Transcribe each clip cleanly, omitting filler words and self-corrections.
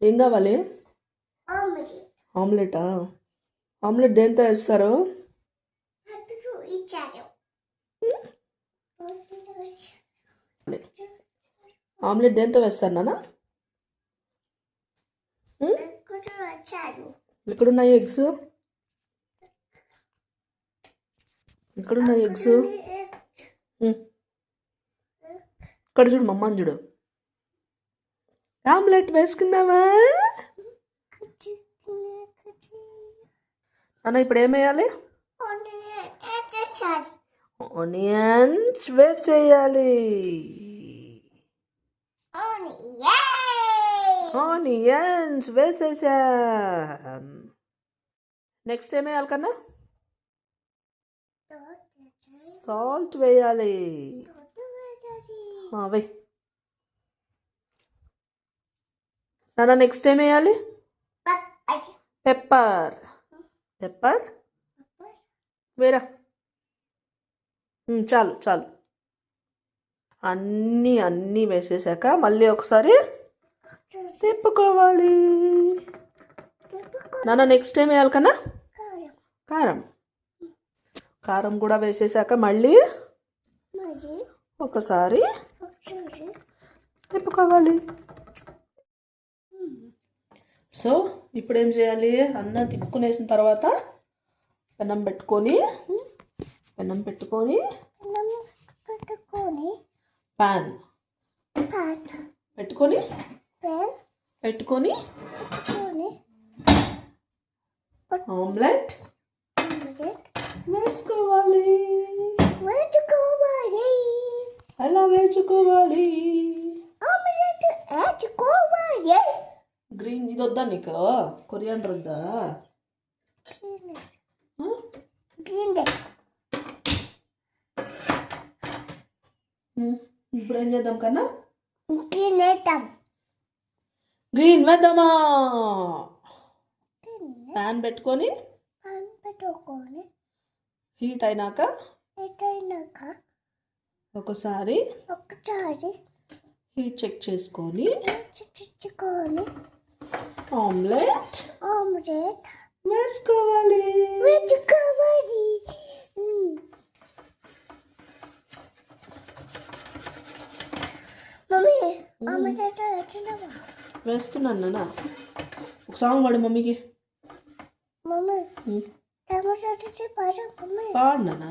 ఏం కావాలి? Omelette. ఆమ్లెటా? Omelette దేంతో వేస్తారు? ఇచ్చారు. ఆమ్లెట్ దేంతో వేస్తారు నాన్న? వచ్చారు. ఎక్కడున్నాయి ఎగ్స్? ఎక్కడున్నాయి ఎగ్స్? ఇక్కడ చూడు, మమ్మని చూడు. ఆమ్లెట్ వేసుకున్నావా అన్న? ఇప్పుడు ఏం వేయాలి? ఆనియన్స్ వేస్ట్ చేయాలి. ఆనియన్స్ వేసేసాం. నెక్స్ట్ ఏం వేయాలి కన్నా? సాల్ట్ వేయాలి. వెయ్యి నాన్న. నెక్స్ట్ ఏం వేయాలి? పెప్పర్. పెప్పర్ వేరా. చాలు చాలు. అన్నీ వేసేసాక మళ్ళీ ఒకసారి తిప్పుకోవాలి. నాన్న నెక్స్ట్ ఏం వేయాలి కన్నా? కారం. కారం కూడా వేసేసాక మళ్ళీ ఒకసారి తిప్పుకోవాలి. సో ఇప్పుడు ఏం చేయాలి? అన్నం తిప్పుకునేసిన తర్వాత పెనం పెట్టుకొని పాన్ పెట్టుకొని ఆమ్లెట్ వేసుకోవాలి. అలా వేసుకోవాలి. గ్రీన్ ఇది వద్దా నీకు? కొరియాండర్ వద్దా? ఇప్పుడు ఏం చేద్దాం కన్నా? గ్రీన్ వేద్దామా? ప్యాన్ పెట్టుకొని హీట్ అయినాక ఒకసారి హీట్ చెక్ చేసుకొని ఆమ్లెట్ వేసుకోవాలి. వేస్తున్నాను నాన్న. ఒక సాంగ్ పాడు మమ్మీకి. పాడు నాన్న.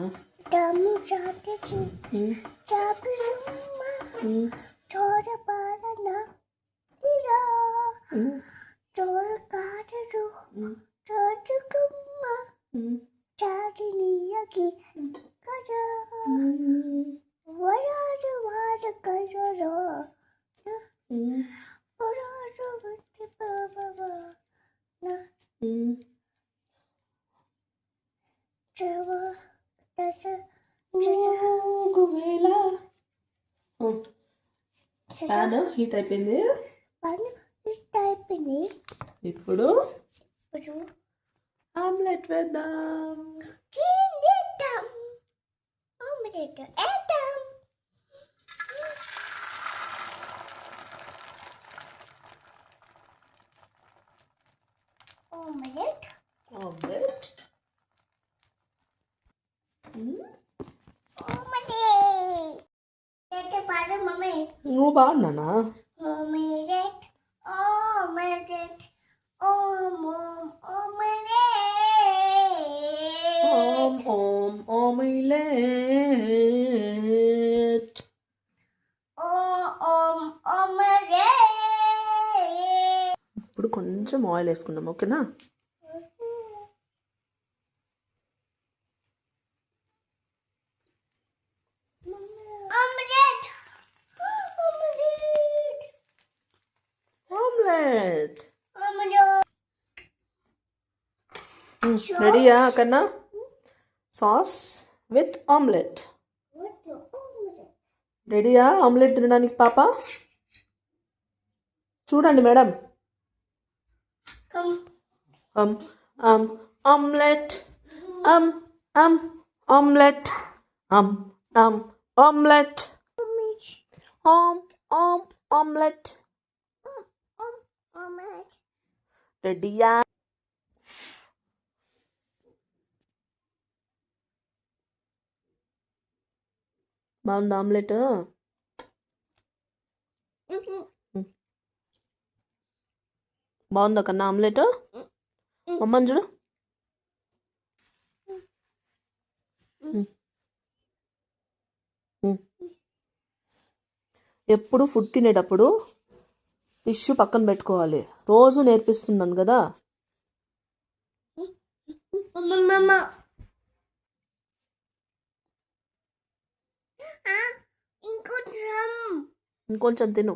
ప్యాన్ హీట్ అయిపోయింది. ఇప్పుడు ఆమ్లెట్ వేద్దాం. ఆమ్లెట్ నువ్వు బాగున్నానా? ఆమ్లెట్ ఇప్పుడు కొంచెం ఆయిల్ వేసుకుందాం. ఓకేనా? రెడీయా కన్నా? సాస్ విత్ ఆమ్లెట్ రెడీయా? ఆమ్లెట్ తినడానికి పాప చూడండి madam. Omelette omelette omelette omelette రెడీయా? బాగుంది ఆమ్లెట్. బాగుందా కన్నా ఆమ్లెట్? అమ్మని చూడు. ఎప్పుడు ఫుడ్ తినేటప్పుడు ఫిష్ పక్కన పెట్టుకోవాలి. రోజు నేర్పిస్తున్నాను కదా. Mama. Include drum. ఇంకొంచెం తిను.